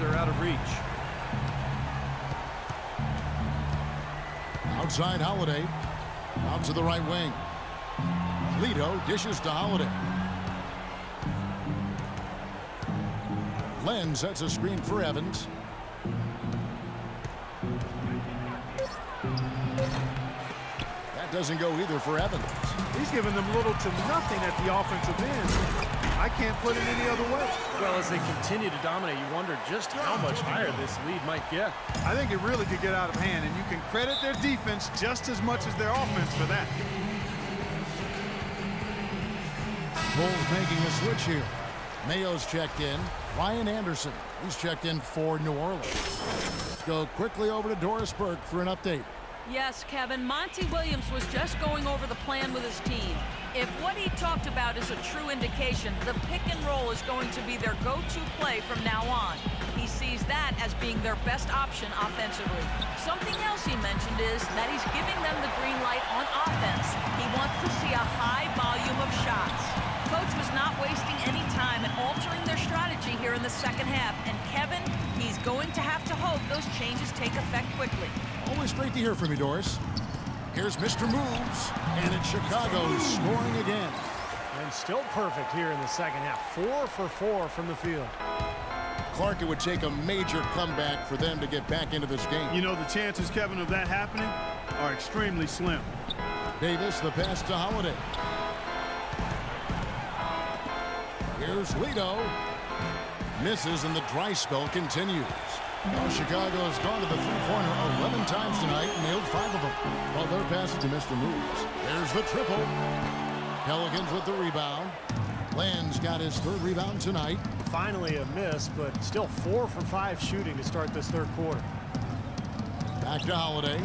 farther out of reach. Outside Holiday. Out to the right wing. Lito dishes to Holiday. Len sets a screen for Evans. That doesn't go either for Evans. He's giving them little to nothing at the offensive end. I can't put it any other way. Well, as they continue to dominate, you wonder just how much higher this lead might get. I think it really could get out of hand, and you can credit their defense just as much as their offense for that. Bulls making a switch here. Mayo's checked in. Ryan Anderson, he's checked in for New Orleans. Let's go quickly over to Doris Burke for an update. Yes, Kevin, Monty Williams was just going over the plan with his team. If what he talked about is a true indication, the pick and roll is going to be their go-to play from now on. He sees that as being their best option offensively. Something else he mentioned is that he's giving them the green light on offense. He wants to see a high volume of shots. Coach was not wasting any time in altering their strategy here in the second half. And Kevin, he's going to have to hope those changes take effect quickly. Always great to hear from you, Doris. Here's Mr. Moves, and it's Chicago scoring again. And still perfect here in the second half. 4 for 4 from the field. Clark, it would take a major comeback for them to get back into this game. You know, the chances, Kevin, of that happening are extremely slim. Davis, the pass to Holiday. Here's Lito. Misses, and the dry spell continues. Well, Chicago has gone to the three-pointer 11 times tonight and nailed 5 of them. Well, their passes to Mr. Moves. There's the triple. Pelicans with the rebound. Land's got his third rebound tonight. Finally a miss, but still 4 for 5 shooting to start this third quarter. Back to Holiday.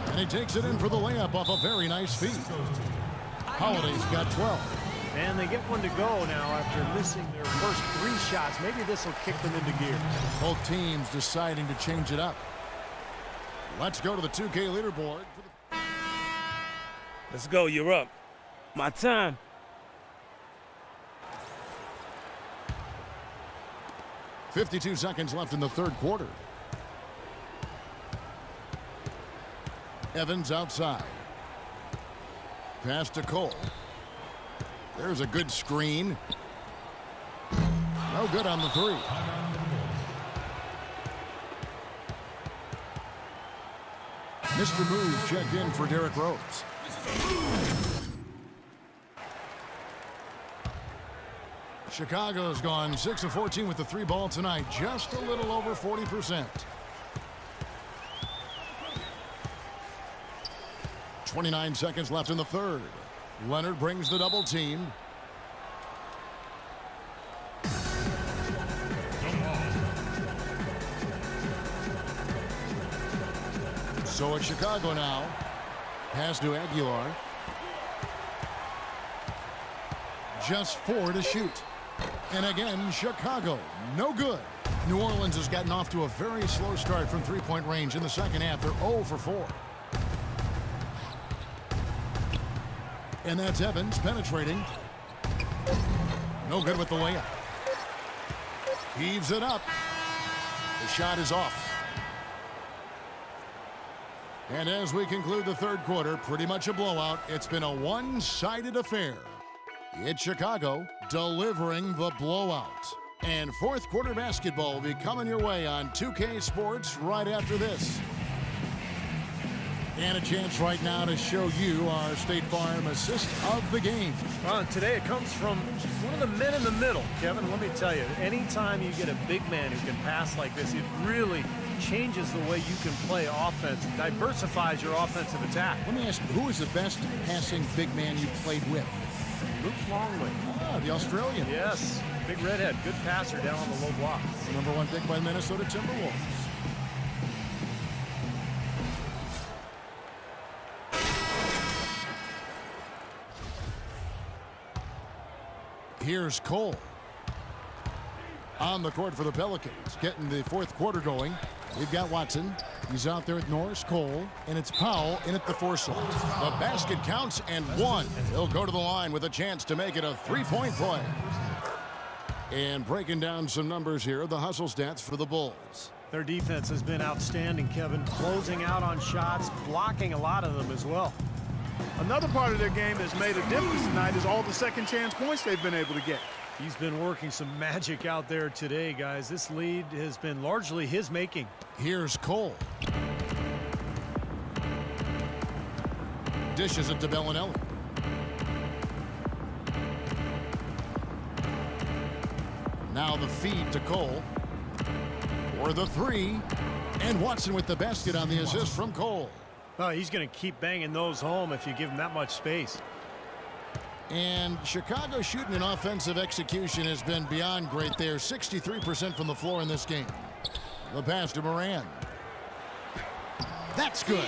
And he takes it in for the layup off a very nice feed. Holiday's got 12. And they get one to go now after missing their first 3 shots. Maybe this will kick them into gear. Both teams deciding to change it up. Let's go to the 2K leaderboard. Let's go. You're up. My time. .52 seconds left in the third quarter. Evans outside. Pass to Cole. There's a good screen. No good on the 3. Mr. Moves checked in for Derrick Rose. Chicago's gone 6 of 14 with the 3 ball tonight. Just a little over 40%. 29 seconds left in the third. Leonard brings the double team. So it's Chicago now. Pass to Aguilar. Just 4 to shoot. And again, Chicago, no good. New Orleans has gotten off to a very slow start from three-point range in the second half. They're 0 for 4. And that's Evans penetrating. No good with the layup. Heaves it up. The shot is off. And as we conclude the third quarter, pretty much a blowout. It's been a one-sided affair. It's Chicago delivering the blowout. And fourth quarter basketball will be coming your way on 2K Sports right after this. And a chance right now to show you our State Farm assist of the game. Well, today it comes from one of the men in the middle. Kevin, let me tell you, anytime you get a big man who can pass like this, it really changes the way you can play offense. It diversifies your offensive attack. Let me ask you, who is the best passing big man you played with? Luke Longley. Ah, the Australian. Yes, big redhead, good passer down on the low block. Number 1 pick by the Minnesota Timberwolves. Here's Cole. On the court for the Pelicans, getting the fourth quarter going. We've got Watson. He's out there at Norris, Cole, and it's Powell in at the 4 slot. The basket counts and 1. He'll go to the line with a chance to make it a 3-point play. And breaking down some numbers here, the hustle stats for the Bulls. Their defense has been outstanding, Kevin. Closing out on shots, blocking a lot of them as well. Another part of their game that's made a difference tonight is all the second chance points they've been able to get. He's been working some magic out there today, guys. This lead has been largely his making. Here's Cole. Dishes it to Bellinelli. Now the feed to Cole. For the three. And Watson with the basket on the assist from Cole. Oh, he's going to keep banging those home if you give him that much space. And Chicago shooting and offensive execution has been beyond great there. 63% from the floor in this game. The pass to Moran. That's good.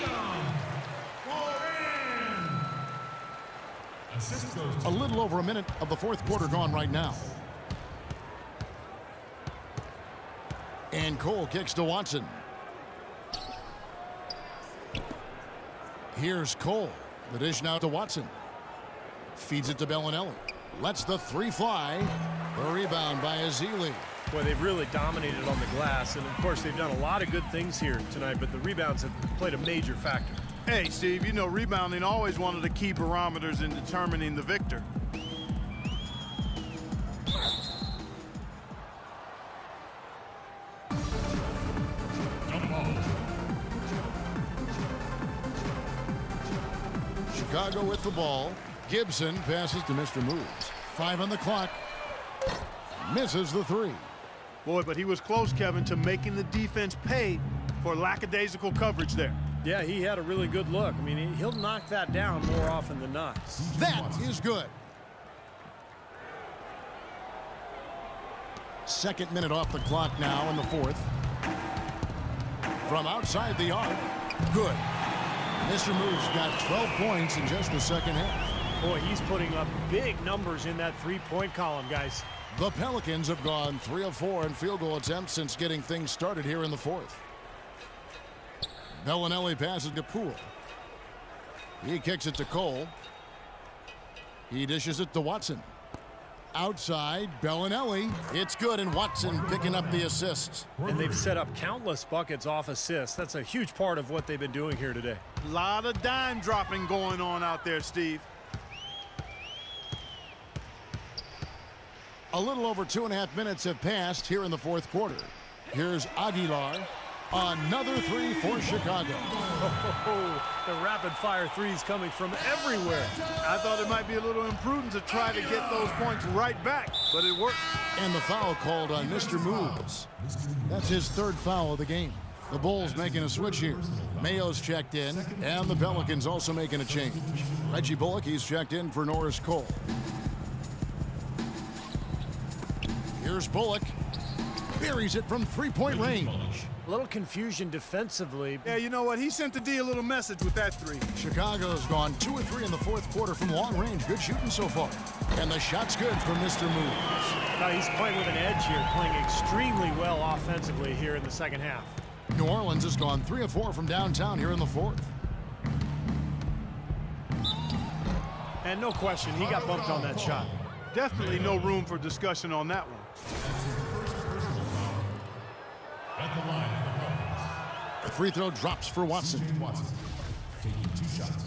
A little over a minute of the fourth quarter gone right now. And Cole kicks to Watson. Here's Cole. The dish now to Watson. Feeds it to Bellinelli. Lets the three fly. The rebound by Azili. Boy, they've really dominated on the glass, and of course they've done a lot of good things here tonight, but the rebounds have played a major factor. Hey, Steve, you know rebounding always one of the key barometers in determining the victor. Chicago with the ball. Gibson passes to Mr. Moves. 5 on the clock. Misses the three. Boy, but he was close, Kevin, to making the defense pay for lackadaisical coverage there. Yeah, he had a really good look. I mean, he'll knock that down more often than not. That is good. Second minute off the clock now in the fourth. From outside the arc. Good. Mr. Moves got 12 points in just the second half. Boy, he's putting up big numbers in that three-point column, guys. The Pelicans have gone 3 of 4 in field goal attempts since getting things started here in the fourth. Bellinelli passes to Poole. He kicks it to Cole. He dishes it to Watson. Outside, Bellinelli. It's good, and Watson picking up the assist. And they've set up countless buckets off assists. That's a huge part of what they've been doing here today. A lot of dime dropping going on out there, Steve. A little over 2.5 minutes have passed here in the fourth quarter. Here's Aguilar. Another three for Chicago. Oh, the rapid-fire threes coming from everywhere. I thought it might be a little imprudent to try to get those points right back, but it worked. And the foul called on Mr. Moves. That's his third foul of the game. The Bulls making a switch here. Mayo's checked in, and the Pelicans also making a change. Reggie Bullock, he's checked in for Norris Cole. Here's Bullock. Buries it from three-point range. A little confusion defensively. Yeah, you know what? He sent the D a little message with that three. Chicago's gone 2 of 3 in the fourth quarter from long range. Good shooting so far. And the shot's good from Mr. Moves. Now he's playing with an edge here, playing extremely well offensively here in the second half. New Orleans has gone 3 of 4 from downtown here in the fourth. And no question, he got bumped on that shot. Definitely no room for discussion on that one. The free throw drops for Watson. Taking 2 shots.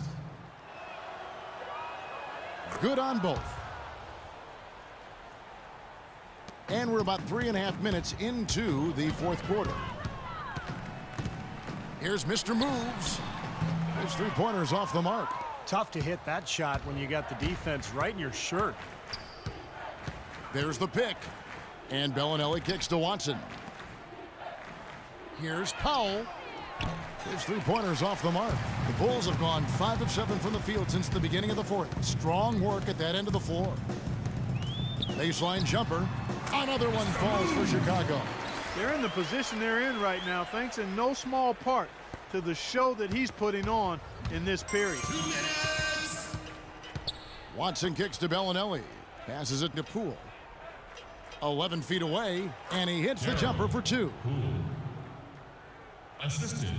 Good on both. And we're about 3.5 minutes into the fourth quarter. Here's Mr. Moves. His three-pointer's off the mark. Tough to hit that shot when you got the defense right in your shirt. There's the pick. And Bellinelli kicks to Watson. Here's Powell. His three-pointer's off the mark. The Bulls have gone 5 of 7 from the field since the beginning of the fourth. Strong work at that end of the floor. Baseline jumper. Another one falls for Chicago. They're in the position they're in right now, thanks in no small part to the show that he's putting on in this period. 2 minutes. Watson kicks to Bellinelli. Passes it to Poole. 11 feet away, and he hits the jumper for 2. Assisted,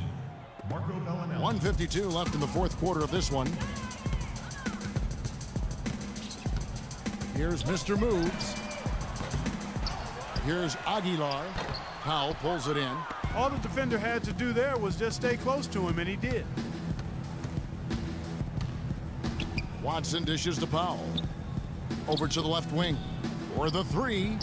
Marco Bellinelli. 1:52 left in the fourth quarter of this one. Here's Mr. Moves. Here's Aguilar. Powell pulls it in. All the defender had to do there was just stay close to him, and he did. Watson dishes to Powell. Over to the left wing for the three.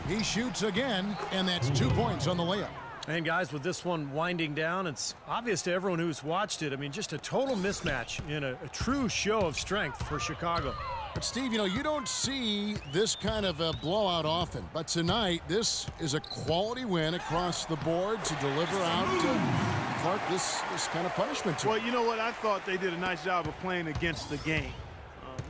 He shoots again, and that's 2 points on the layup. And guys, with this one winding down, it's obvious to everyone who's watched it. I mean, just a total mismatch in a true show of strength for Chicago. But Steve, you know, you don't see this kind of a blowout often. But tonight, this is a quality win across the board to deliver out Clark this kind of punishment to him. Well, you know what? I thought they did a nice job of playing against the game.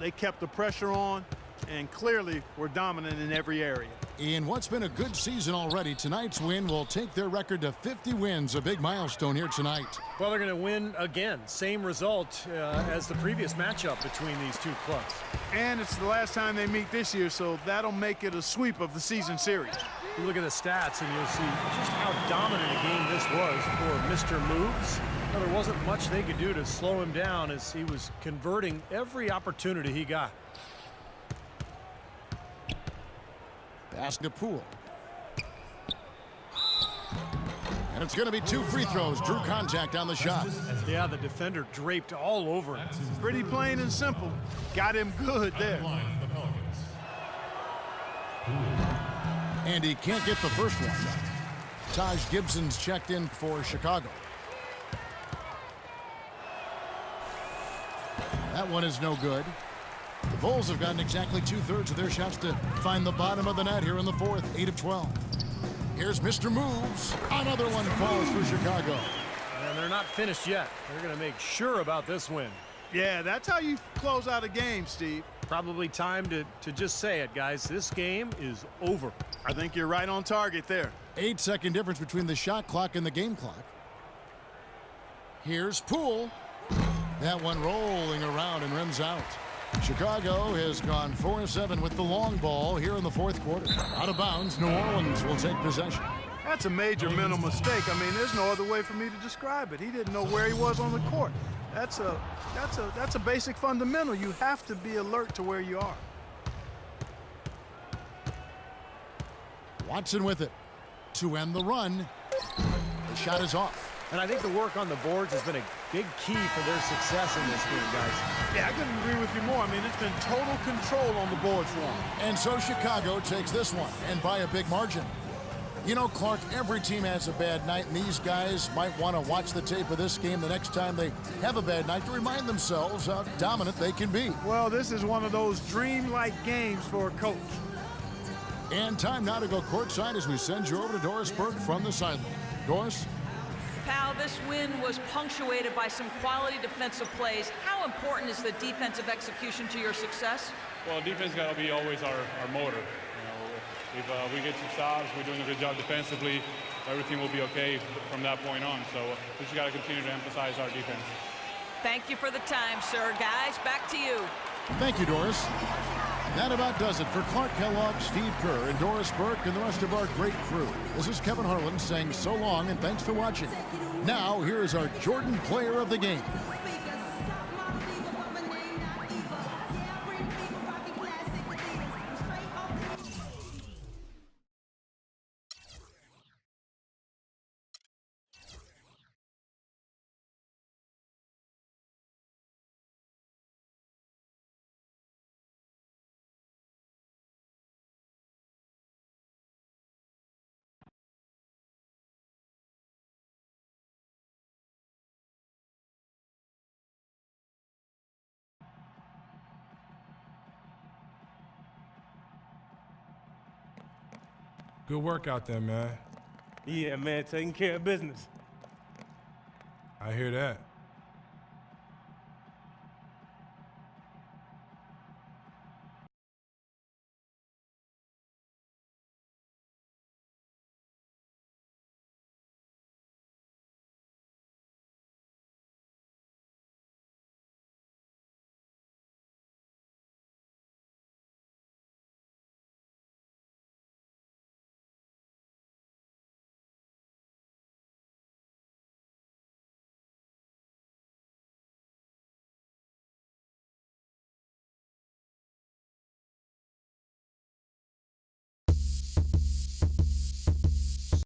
They kept the pressure on and clearly were dominant in every area. In what's been a good season already, tonight's win will take their record to 50 wins, a big milestone here tonight. Well, they're going to win again. Same result as the previous matchup between these two clubs. And it's the last time they meet this year, so that'll make it a sweep of the season series. You look at the stats and you'll see just how dominant a game this was for Mr. Moves. Well, there wasn't much they could do to slow him down as he was converting every opportunity he got. Pass to Poole. And it's going to be 2 free throws. Drew contact on the shot. Yeah, the defender draped all over him. Pretty plain and simple. Got him good there. And he can't get the first one. Taj Gibson's checked in for Chicago. That one is no good. The Bulls have gotten exactly 2/3 of their shots to find the bottom of the net here in the fourth, 8 of 12. Here's Mr. Moves. Another one falls for Chicago. And they're not finished yet. They're going to make sure about this win. Yeah, that's how you close out a game, Steve. Probably time to just say it, guys. This game is over. I think you're right on target there. 8-second difference between the shot clock and the game clock. Here's Poole. That one rolling around and rims out. Chicago has gone 4-7 with the long ball here in the fourth quarter. Out of bounds, New Orleans will take possession. That's a major mental mistake. I mean, there's no other way for me to describe it. He didn't know where he was on the court. That's a basic fundamental. You have to be alert to where you are. Watson with it to end the run. The shot is off. And I think the work on the boards has been a big key for their success in this game, guys. Yeah, I couldn't agree with you more. I mean, it's been total control on the boards for them. And so Chicago takes this one, and by a big margin. You know, Clark, every team has a bad night, and these guys might want to watch the tape of this game the next time they have a bad night to remind themselves how dominant they can be. Well, this is one of those dream-like games for a coach. And time now to go courtside as we send you over to Doris Burke from the sideline. Doris? Pal, this win was punctuated by some quality defensive plays. How important is the defensive execution to your success? Well, defense got to be always our motor. You know, if we get some stops, we're doing a good job defensively, everything will be okay from that point on. So we just got to continue to emphasize our defense. Thank you for the time, sir. Guys, back to you. Thank you, Doris. That about does it for Clark Kellogg, Steve Kerr, and Doris Burke, and the rest of our great crew. This is Kevin Harlan saying so long and thanks for watching. Now, here is our Jordan Player of the Game. Good work out there, man. Yeah, man, taking care of business. I hear that.